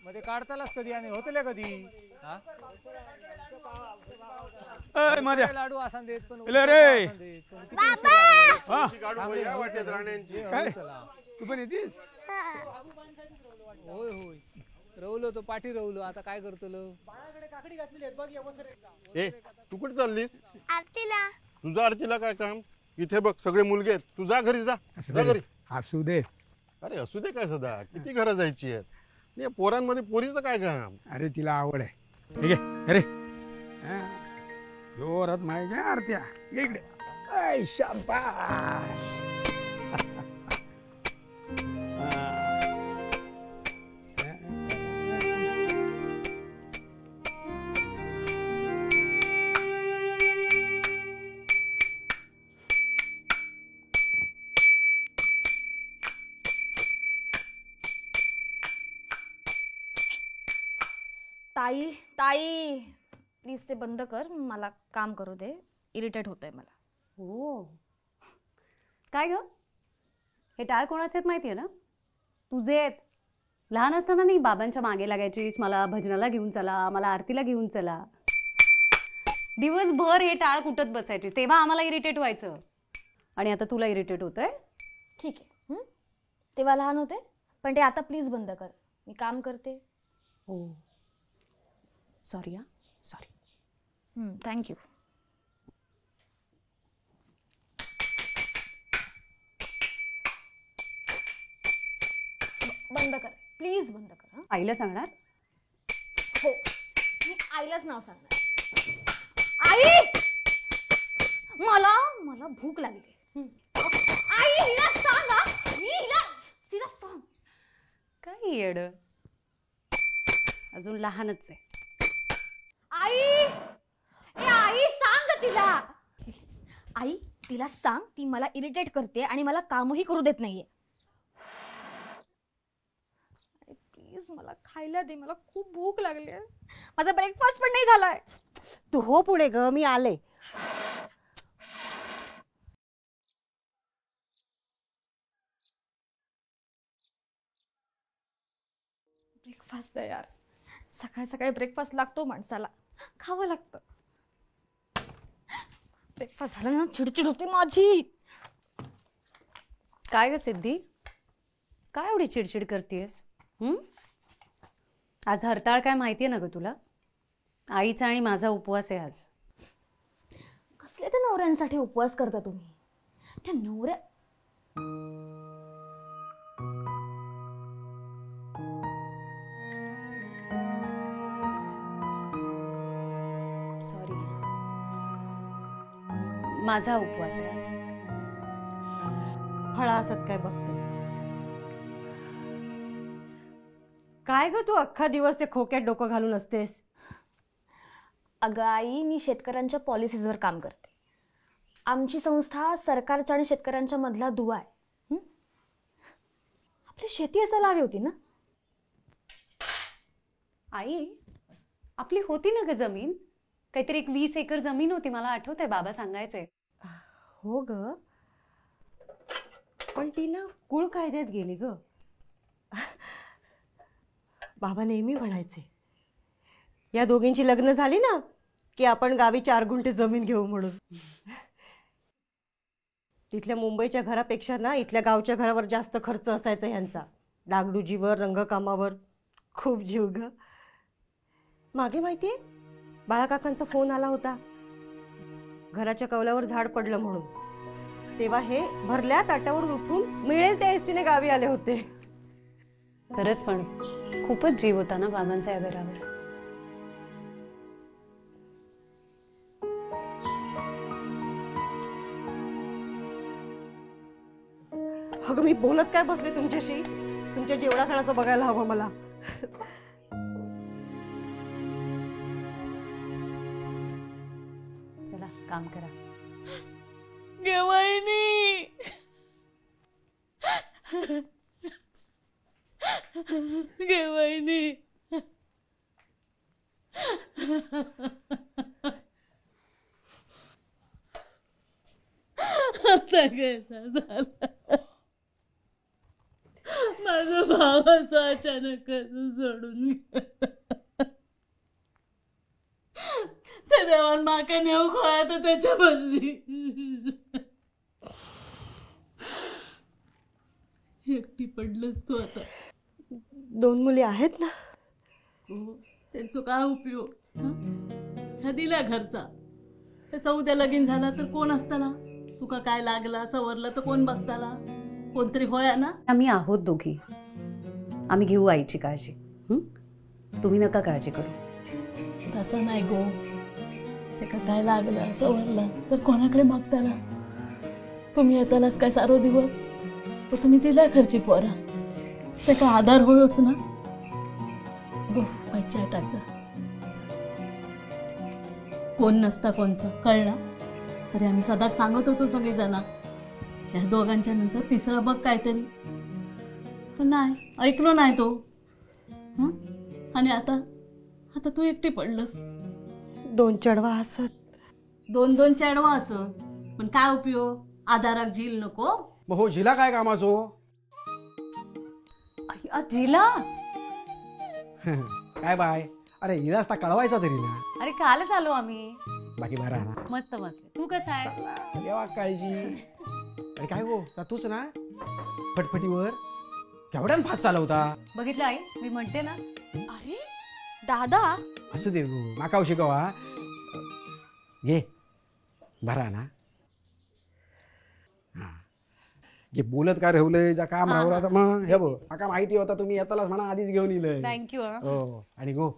मध्ये काढतालाच कधी आणि होतले कधी लाडू असा देत पण रे तू पण येतीस? होय होय रवलो तो पाठी रवलो. आता काय करतो काकडी घातली बघ. ए तू कुठे चाललीस? आरतीला. तुझा आरतीला काय काम? इथे बघ सगळे मुलगे आहेत. तू जा घरी, जा घरी. असू दे. अरे असू दे काय सदा, किती घरं जायची आहेत. नाही पोरांमध्ये पोरीचं काय काम? अरे तिला आवड आहे. ठीक आहे अरे जोरात माझ्या आरत्या इकडे. ऐ शाबास. ताई ताई प्लीज ते बंद कर. मला काम करू दे. इरिटेट होतंय मला. हो काय ग, हे टाळ कोणाचे आहेत माहितीये ना? तुझे आहेत. लहान असताना नाही बाबांच्या मागे लागायचीस, मला भजनाला घेऊन चला, मला आरतीला घेऊन चला. दिवसभर हे टाळ कुटत बसायचीस, तेव्हा आम्हाला इरिटेट व्हायचं. आणि आता तुला इरिटेट होतंय? ठीक आहे. तेव्हा लहान होते, पण ते आता प्लीज बंद कर. मी काम करते. हो सॉरी. हा सॉरी. थँक्यू. बंद कर प्लीज, बंद कर. आईला सांगणार? हो मी आईलाच नाव सांगणार. आई मला मला भूक लागली. आई हिला सांग. मी हिला सांग. काय येड, अजून लहानच आहे. आई आई सांग तिला. आई तिला सांग, ती मला इरिटेट करते आणि मला कामही करू देत नाहीये. प्लीज मला खायला दे, मला खूप भूक लागली आहे. माझा ब्रेकफास्ट पण नाही झालाय. तू हो पुढे ग, मी आले. ब्रेकफास्ट आहे यार. सकाळी सकाळी ब्रेकफास्ट लागतो माणसाला, खावं लागतं. ब्रेकफास्ट झाला ना चिडचिड होते माझी. काय ग सिद्धी, काय एवढी चिडचिड करतेस? आज हरताळ काय माहितीये ना ग तुला? आईचा आणि माझा उपवास आहे आज. कसले ते नवऱ्यांसाठी उपवास करता तुम्ही? त्या नवऱ्या सॉरी, माझा उपवास आहे आज. फळा असत काय बघते. काय ग तू अख्खा दिवस ते खोक्यात डोकं घालून असतेस? अगं आई, मी शेतकऱ्यांच्या पॉलिसीजवर काम करते. आमची संस्था सरकारच्या आणि शेतकऱ्यांच्या मधला दुवा आहे. आपली शेती असायला हवी होती ना. आई आपली होती ना ग जमीन, काहीतरी 20 एकर जमीन होती, मला आठवतंय बाबा सांगायचे. हो ग, पण ती ना कुळ कायद्यात गेली ग. बाबा नेहमी म्हणायचे, या दोघींची लग्न झाली ना की आपण गावी 4 गुंठे जमीन घेऊ म्हणून. तिथल्या मुंबईच्या घरापेक्षा ना इथल्या गावच्या घरावर जास्त खर्च असायचा ह्यांचा. डागडुजीवर, रंगकामावर खूप जीव ग. मागे माहितीये, बाळाकाकांचा फोन आला होता, घराच्या कौलावर झाड पडलं म्हणून. तेव्हा हे भरल्या ताटावर उठून मिळेल त्या एसटीने गावी आले होते. खरंच पण खूपच जीव होता ना बाबांचा या घरावर. अगं मी बोलत काय बसले तुमच्याशी? तुमच्या जेवणा खाण्याचं बघायला हवं मला. चला काम करा. वहिनी वहिनी सगळं झालं. माझा भाव असा अचानक सोडून त्या देवान माका नेऊ खोया तर त्याच्या बदली एकटी पडलंस तू आता. 2 मुली आहेत ना. हो, त्यांचा काय उपयोग? ह्या दिल्या घरचा, त्याचा उद्या लगीन झाला तर कोण असताना? तुका काय लागला सवरला तर कोण बघताला? कोणतरी होया ना. आम्ही आहोत दोघी. आम्ही घेऊ आईची काळजी. तुम्ही नका काळजी करू. तसं नाही गो. त्याका काय लागला सवरला तर कोणाकडे मागताला? तुम्ही येतालाच काय सारो दिवस, तर तुम्ही दिला खर्ची पोरा, त्याका आधार होयोच ना. गो पायच्या टाकचा. कोण नसता कोणचं कळला तरी आम्ही सदाक सांगत होतो सगळी जणा, या दोघांच्या नंतर तिसरा बघ काहीतरी. पण नाही ऐकलो नाही तो. हं? आणि आता आता तू एकटी पडलंस. 2 चढवा असत. 2 चॅडवा असं, पण काय उपयोग? आधाराक झील नको. मग हो झिला काय कामाचो? जिला काय बाय, अरे हिला असता कळवायचा तरी ना. अरे कालच आलो आम्ही. बाकी बरा ना. मस्त मस्त. तू कसा आहे? देवा काळजी. अरे काय गो तूच ना फटफटीवर केवढ्यान फास्ट चालवता. बघितलं आई, मी म्हणते ना. अरे दादा, असं दे गो माकाव शिकवा. घे बरा ना. हा घे बोलत काय ठेवलंय जा काम राहू तर मग हे बघ माका माहिती होता तुम्ही येतालाच म्हणा आधीच घेऊन येलंय. थँक्यू. हो आणि गो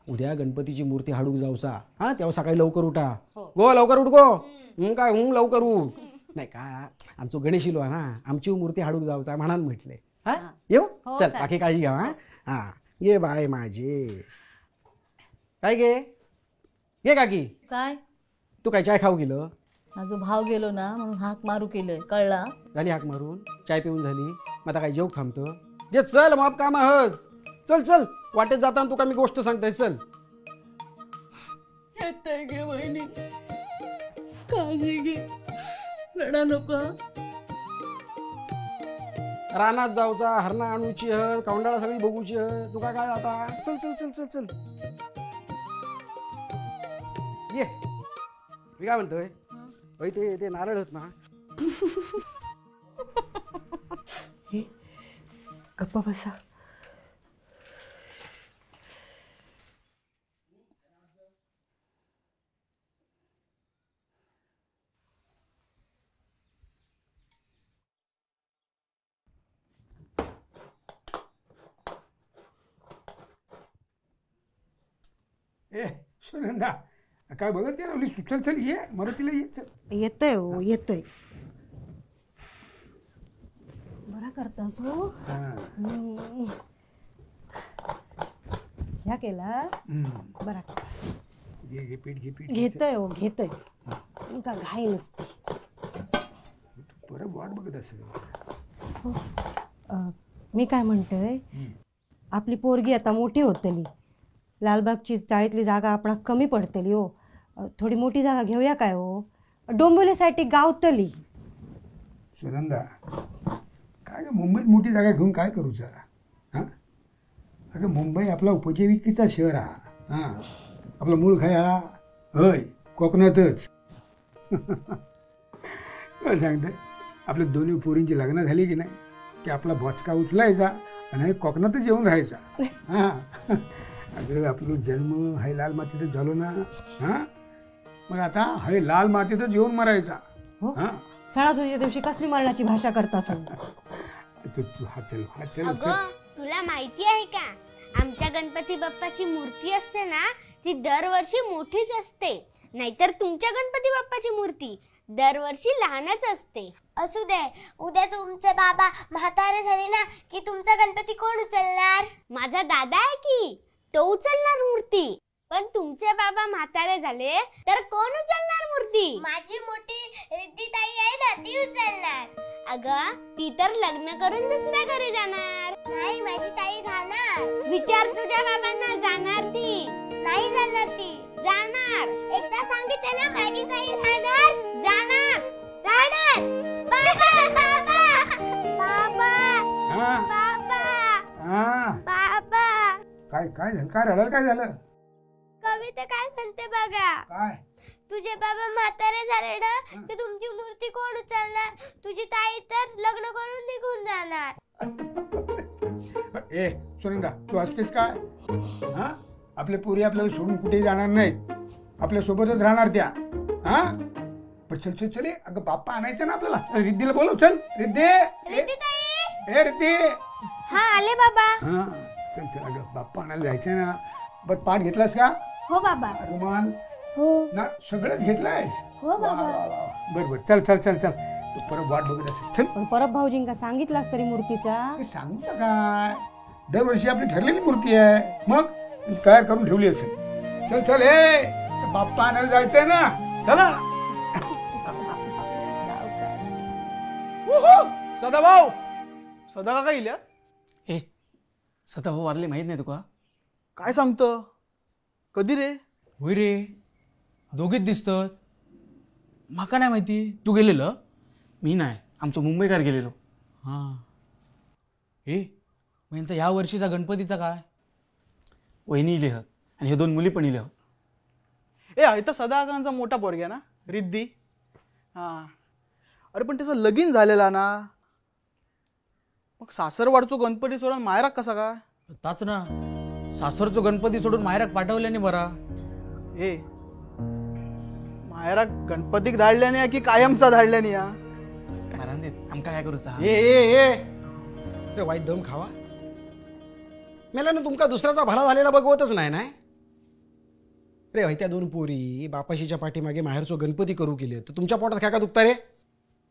उद्या गणपतीची मूर्ती हाडूक जाऊचा. हा तेव्हा सकाळी लवकर उठा. गो लवकर उठ गो. काय लवकर उठ. नाही का आमचं गणेश इलो ना, आमची मूर्ती हाडूक जाऊचा म्हणान म्हटले. हा येऊ चल, बाकी काळजी घ्या. हा हा ये बाय माझे. काय घे काकी. काय तू काय चाय खाऊ गेलं? माझा भाव गेलो ना म्हणून हाक मारू केलंय, कळला? झाली हाक मारून चाय पिऊन झाली. मग आता काय जेव थांबतो. घे चल मग काम आहोत. चल चल वाटेत जाताना तुका मी गोष्ट सांगताय. चल येतंय गे वहिनी, काळजी घे, रडा नको. रानात जाऊचा, हरणा आणूची हत, कौंडाळा सगळी बघूची हत. तुका काय आता. चल चल चल चल चल ये. मी काय म्हणतोय ते नारळ आहेत ना. गप्पा बसा. ए सुनंदा, काय बघत काय राहिली? चल चल ये मदतीला ये. चल येतंय हो येतंय. बरा करतास हो. ह्या केला बरा करतास. घे घे पीठ घे पीठ. घेतय हो घेतय. का घाई नसते. बरं वाट बघत असेल. मी काय म्हणतोय, आपली पोरगी आता मोठी होतली. लालबागची चाळीतली जागा आपणा कमी पडतली हो. थोडी मोठी जागा घेऊया काय हो? डोंबिवलीसाठी गावतली. सुनंदा, काय ग मुंबईत मोठी जागा घेऊन काय करूचा? हां अगं मुंबई आपला उपजीविकेचा शहर हा. हां आपला मूळ काय हा? होय कोकणातच. काय सांगतं, आपल्या दोन्ही पोरींची लग्न झाली की नाही की आपला भोचका उचलायचा आणि कोकणातच येऊन राहायचा. हां अगं आपलं जन्म हाय लाल मातीतच झालो ना. हां मग आता हाय लाल मातीतच येऊन मरायचा. हो हां सणासुदीच्या दिवशी कसली मरणाची भाषा करतास? हा चल हा चल. अगं तुला माहिती आहे का, आमच्या गणपती बाप्पाची मूर्ती असते ना ती दरवर्षी मोठीच असते, नाहीतर तुमच्या गणपती बाप्पाची मूर्ती दरवर्षी लहानच असते. असू दे, उद्या तुमचे बाबा म्हातारे झाले ना की तुमचा गणपती कोण उचलणार? माझा दादा आहे की तो उचलणार मूर्ती. पण तुमचे बाबा म्हातारे झाले तर कोण उचलणार मूर्ती? माझी मोठी रिद्धी ताई आहे ना ती उचलणार. अगं ती तर लग्न करून दुसऱ्या घरी जाणार. नाही माझी ताई राहणार. विचार तुझ्या बाबांना, जाणार ती? नाही जाणार ती. जाणार. एकदा सांगितलं ना माझी ताई राहणार. जाणार. राहणार. बाबा बाबा बाबा हां बाबा. हां काय काय झालं? काय रडायला काय झालं? कविता काय म्हणते बघा. काय? तुझे बाबा म्हातारे झाले ना की तुमची मूर्ती कोण उचलणार? तुझी ताई तर लग्न करून निघून जाणार. ए सुनंदा, तू हसतेस काय? हा, आपल्या पोरी आपल्याला सोडून कुठेही जाणार नाहीत, आपल्या सोबतच राहणार त्या. हा, पण चल चल चल, अगं बाप्पा आणायचं ना आपल्याला. रिद्धीला बोलव, चल रिद्धी. ए रिद्धी. हा आले बाबा. हा चल चल, अगं बाप्पा आणायला जायचं ना. बट पाठ घेतलास का? हो बाबा. रुमाल हो ना सगळंच घेतलंयस? हो बाबा. बर बर, चल चल चल चल, तू परत वाट बघत असेल. चल. पण परत भाऊजींका सांगितलास तरी मूर्तीचा? हे सांगू का काय, दरवर्षी आपली ठरलेली मूर्ती आहे, मग तयार करून ठेवली असेल. चल चल, हे बाप्पा आणायला जायचंय ना, चला. सदाभाऊ, सदा काका येईल? ए सदाभाऊ वारले माहित नाही तुका? काय सांगतो? कधी रे? होय रे, दोघीच दिसतात. माका नाही माहिती. तू गेलेलं? मी नाही, आमचं मुंबईकर गेलेलो. हां. मग यांचा या वर्षीचा गणपतीचा काय? वहिनी इले हत आणि हे 2 मुली पण इले हत. इथं सदा काकांचा मोठा पोरग्या ना, रिद्धी. हा, अरे पण त्याचं लगीन झालेला ना, मग सासरवाडचो गणपती सोडून मायराक कसा काय? ताच ना, सासरचो गणपती सोडून मायराक पाठवल्याने बरा. मायराक गणपतीक धाडल्याने की कायमचा धाडल्याने? या आमका काय करूचा? ए वाईट दम खावा मेला ना, तुमका दुसऱ्याचा भला झालेला बघवतच नाही ना रे. भाई त्या 2 पोरी बापाशीच्या पाठीमागे माहेरचो गणपती करू केले तर तुमच्या पोटात काय का दुखता रे?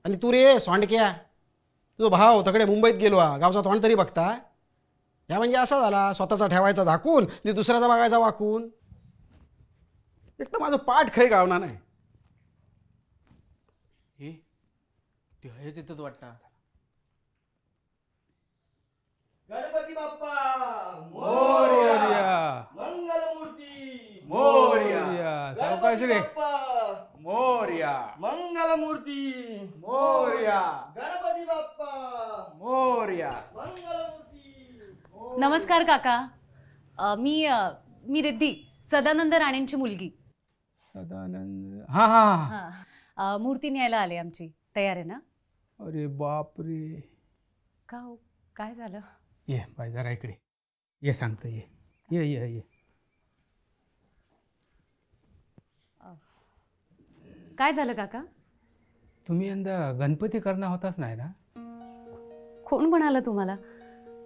आणि तू रे सोंडक्या, तुझा भाव तकडे मुंबईत गेलो, गावचा तोंड तरी बघता. या म्हणजे असा झाला, स्वतःचा ठेवायचा झाकून आणि दुसऱ्याचा बघायचा वाकून. एक तर माझं पाठ खै गावना नाही. ते हयच येतात वाटतं. गणपती बाप्पा मोरया. मंगलमूर्ती मोरया. सावकाश रे. मोरया. मंगलमूर्ती मोरया. गणपती बाप्पा मोरया. मंगलमूर्ती. नमस्कार काका. मी रिद्धी, सदानंद राणेंची मुलगी. सदानंद. हा हा. मूर्ती न्यायला आले आमची. तयार आहे ना? अरे बाप रे. का हो, काय झालं? ये बाय जरा इकडे ये, सांगतो ये ये ये ये. काय झालं काका? तुम्ही यंदा गणपती करणार होताच नाही ना? कोण म्हणाला तुम्हाला?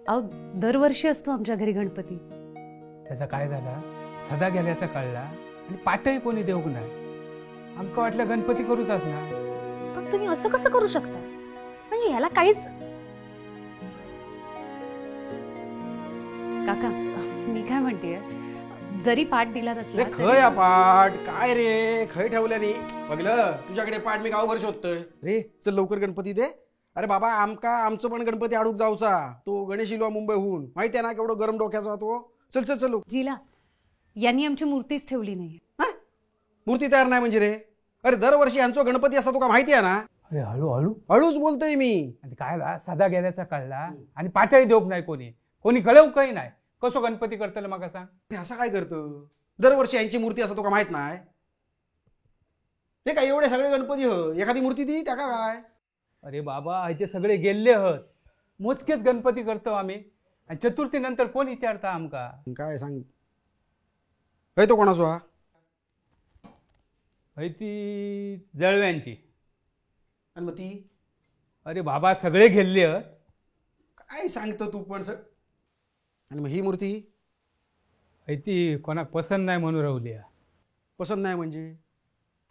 अहो, दरवर्षी असतो आमच्या घरी गणपती. त्याचा काय झाला, सदा गेल्याचा कळला आणि पाठही कोणी देऊ नाही. आमका वाटलं गणपती करूचाच ना. पण तुम्ही असं कसं करू शकता? म्हणजे ह्याला काहीच. काका, मी काय म्हणतेय, जरी पाठ दिला नसला खय पाठ काय रे, खय ठेवल्याने बघलं तुझ्याकडे पाठ मी गावभर शोधतोय रे. चल लवकर गणपती दे. अरे बाबा, आमचं पण गणपती आडूक जाऊचा. तो गणेश इलवा मुंबईहून, माहिती आहे ना केवढं गरम डोक्याचा तो. चल चल चल. जिला यांनी आमची मूर्तीच ठेवली नाही. मूर्ती तयार नाही म्हणजे रे? अरे दरवर्षी यांचा गणपती असता तुका माहिती आहे ना? अरे हळूहळू हळूच बोलतोय मी. काय झाला, सदा गेल्याचा कळला आणि पाठही देऊ नाही कोणी कळव काही नाही. कसो गणपती करतलं मग सांग. असं काय करतं? दरवर्षी यांची मूर्ती असं तुका माहित नाही? ते काय एवढे सगळे गणपती एखादी मूर्ती ती त्या काय? अरे बाबा, ह्याचे सगळे गेल्ले हत. मोजकेच गणपती करतो आम्ही. आणि चतुर्थी नंतर कोण विचारता आमका? काय सांग तो कोणाचो हा? ती जळव्यांची. आणि मग ती? अरे बाबा, सगळे गेल्ले हत. काय सांगतो तू पण सर. आणि मग ही मूर्ती? ती कोणाक पसंत नाही म्हणून राहुली. पसंत नाही म्हणजे?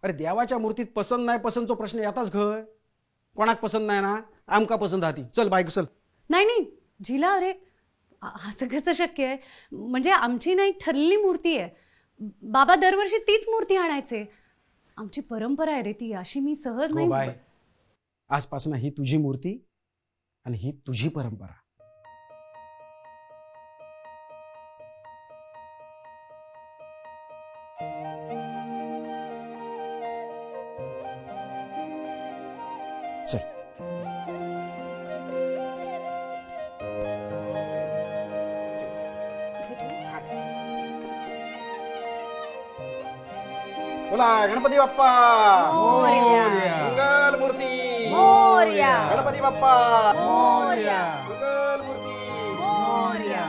अरे देवाच्या मूर्तीत पसंत नाही पसंतचा प्रश्न येताच घय. कोणाक पसंत नाही ना, आमका पसंत हाती. चल बाईक चल. नाही जिला, अरे असं कसं शक्य आहे? म्हणजे आमची नाही ठरलेली मूर्ती आहे. बाबा दरवर्षी तीच मूर्ती आणायचे. आमची परंपरा आहे रे ती, अशी मी सहज नाही. बाय, आजपासून ही तुझी मूर्ती आणि ही तुझी परंपरा. चल. बोला गणपती बाप्पा मोरया. मंगल मूर्ती मोरया. गणपती बाप्पा मोरया. मंगल मूर्ती मोरया.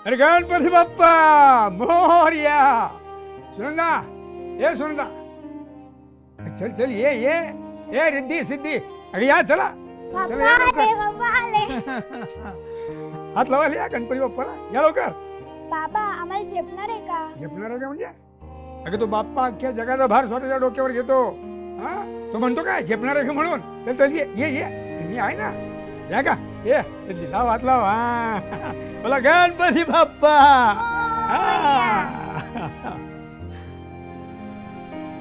अरे गणपती बाप्पा मोरया. सुनंदा ये सुनंदा, चल चल ये रिद्धी सिद्धी, अरे या चला चला, या लवकर. हात लावायला या गणपती बाप्पाला, या लवकर. बाबा आम्हाला झेपणार आहे का? झेपणार आहे का म्हणजे? अगं तो बाप्पा अख्ख्या जगाचा भार स्वतःच्या डोक्यावर घेतो. हा तो म्हणतो काय झेपणार आहे का म्हणून? चल चल ये मी आहे ना, या का ये लाव हात लाव. हा बोला गणपती बाप्पा.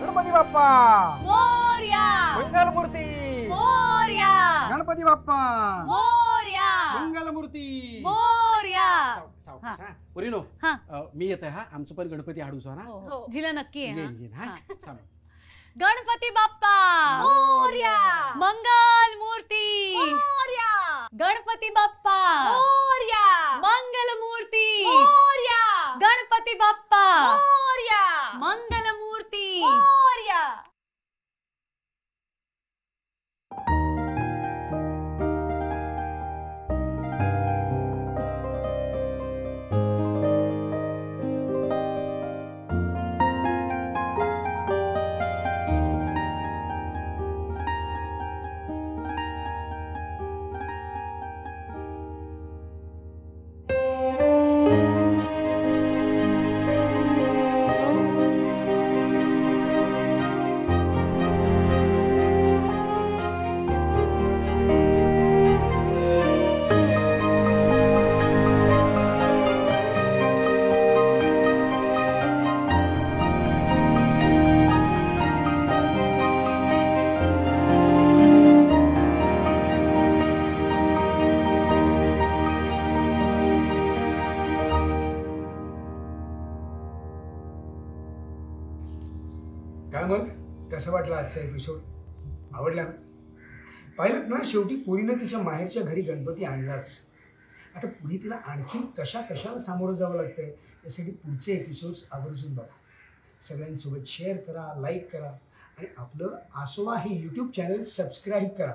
गणपती बाप्पा मोरया. मंगल मूर्ती मोरया. गणपती बाप्पा मोरया. मंगल मूर्ती. मोरया. सावकाश, हा. पोरीनो, हा. मी येतोय हा. आमचं पण गणपती हाडूचो ना. हो जिला नक्की आहे येईन, येईन, हा. हा. चालेल. गणपती बाप्पा मोरया. मंगल मूर्ती मोरया. गणपती बाप्पा मोरया. मंगल मूर्ती मोरया. गणपती बाप्पा मोरया. मंगल मूर्ती. मोरया. काय मग कसं वाटलं आजचा एपिसोड? आवडला ना? पाहिलं ना, शेवटी पोरीनं तिच्या माहेरच्या घरी गणपती आणलाच. आता पुढे तिला आणखी कशाला सामोरं जावं लागतंय यासाठी पुढचे एपिसोड्स आवर्जून बघा. सगळ्यांसोबत शेअर करा, लाईक करा आणि आपलं आसोवा हे यूट्यूब चॅनल सबस्क्राईब करा.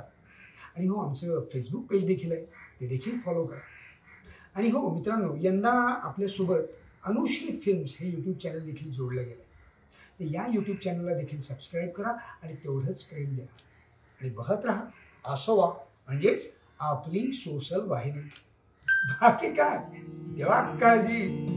आणि हो, आमचं फेसबुक पेज देखील आहे, ते देखील फॉलो करा. आणि हो मित्रांनो, यंदा आपल्यासोबत अनुश्री फिल्म्स हे यूट्यूब चॅनल देखील जोडलं गेलं. तर या यूट्यूब चॅनलला देखील सबस्क्राईब करा आणि तेवढंच प्रेम द्या. आणि बघत राहा आसोवा, म्हणजेच आपली सोशल वाहिनी. बाकी काय, देवा काळजी.